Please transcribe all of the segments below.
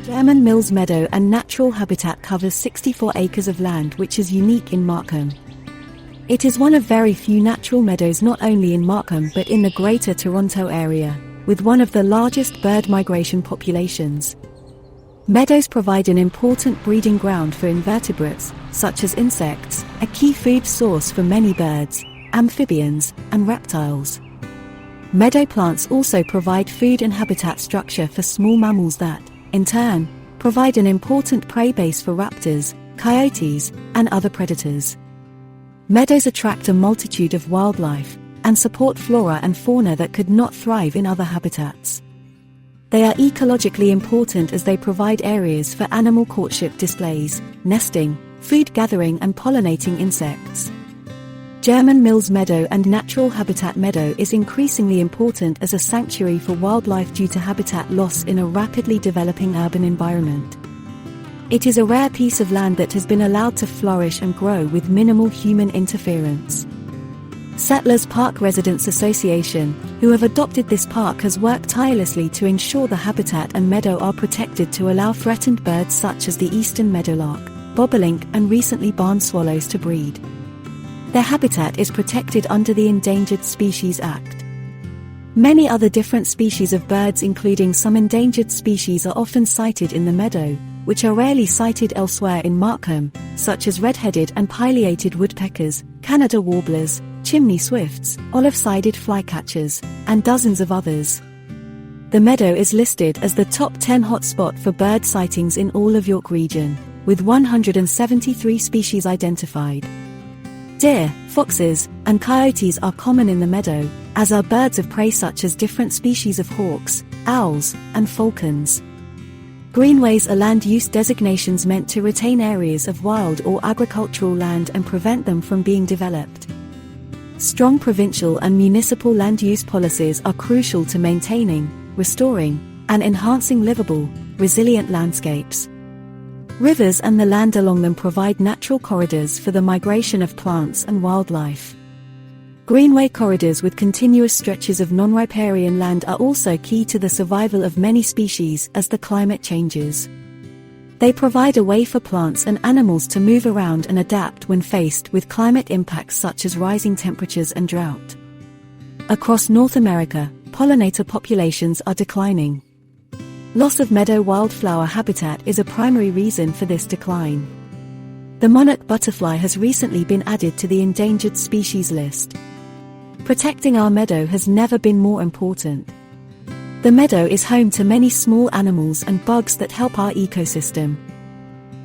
German Mills Meadow and Natural Habitat covers 64 acres of land, which is unique in Markham. It is one of very few natural meadows not only in Markham but in the Greater Toronto area, with one of the largest bird migration populations. Meadows provide an important breeding ground for invertebrates, such as insects, a key food source for many birds, amphibians, and reptiles. Meadow plants also provide food and habitat structure for small mammals that, in turn, provide an important prey base for raptors, coyotes, and other predators. Meadows attract a multitude of wildlife, and support flora and fauna that could not thrive in other habitats. They are ecologically important as they provide areas for animal courtship displays, nesting, food gathering and pollinating insects. German Mills Meadow and Natural Habitat Meadow is increasingly important as a sanctuary for wildlife due to habitat loss in a rapidly developing urban environment. It is a rare piece of land that has been allowed to flourish and grow with minimal human interference. Settlers Park Residents Association, who have adopted this park, has worked tirelessly to ensure the habitat and meadow are protected to allow threatened birds such as the eastern meadowlark, bobolink and recently barn swallows to breed. Their habitat is protected under the Endangered Species Act. Many other different species of birds, including some endangered species, are often sighted in the meadow, which are rarely sighted elsewhere in Markham, such as red-headed and pileated woodpeckers, Canada warblers, chimney swifts, olive-sided flycatchers, and dozens of others. The meadow is listed as the top 10 hotspot for bird sightings in all of York region, with 173 species identified. Deer, foxes, and coyotes are common in the meadow, as are birds of prey such as different species of hawks, owls, and falcons. Greenways are land use designations meant to retain areas of wild or agricultural land and prevent them from being developed. Strong provincial and municipal land use policies are crucial to maintaining, restoring, and enhancing livable, resilient landscapes. Rivers and the land along them provide natural corridors for the migration of plants and wildlife. Greenway corridors with continuous stretches of non-riparian land are also key to the survival of many species as the climate changes. They provide a way for plants and animals to move around and adapt when faced with climate impacts such as rising temperatures and drought. Across North America, pollinator populations are declining. Loss of meadow wildflower habitat is a primary reason for this decline. The monarch butterfly has recently been added to the endangered species list. Protecting our meadow has never been more important. The meadow is home to many small animals and bugs that help our ecosystem.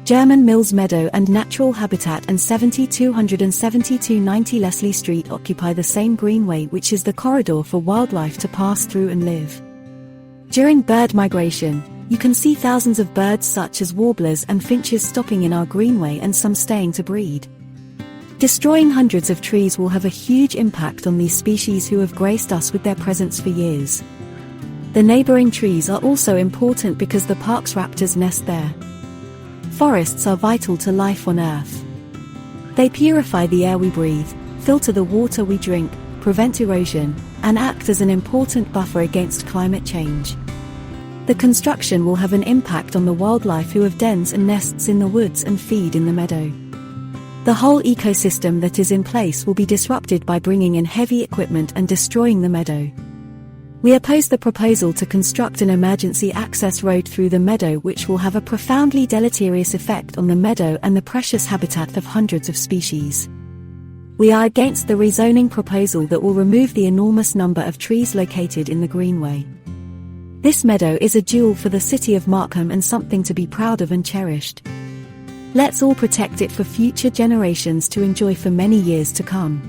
German Mills Meadow and Natural Habitat and 7200 and 7290 Leslie Street occupy the same greenway, which is the corridor for wildlife to pass through and live. During bird migration, you can see thousands of birds such as warblers and finches stopping in our greenway and some staying to breed. Destroying hundreds of trees will have a huge impact on these species who have graced us with their presence for years. The neighboring trees are also important because the park's raptors nest there. Forests are vital to life on Earth. They purify the air we breathe, filter the water we drink, prevent erosion, and act as an important buffer against climate change. The construction will have an impact on the wildlife who have dens and nests in the woods and feed in the meadow. The whole ecosystem that is in place will be disrupted by bringing in heavy equipment and destroying the meadow. We oppose the proposal to construct an emergency access road through the meadow, which will have a profoundly deleterious effect on the meadow and the precious habitat of hundreds of species. We are against the rezoning proposal that will remove the enormous number of trees located in the greenway. This meadow is a jewel for the City of Markham and something to be proud of and cherished. Let's all protect it for future generations to enjoy for many years to come.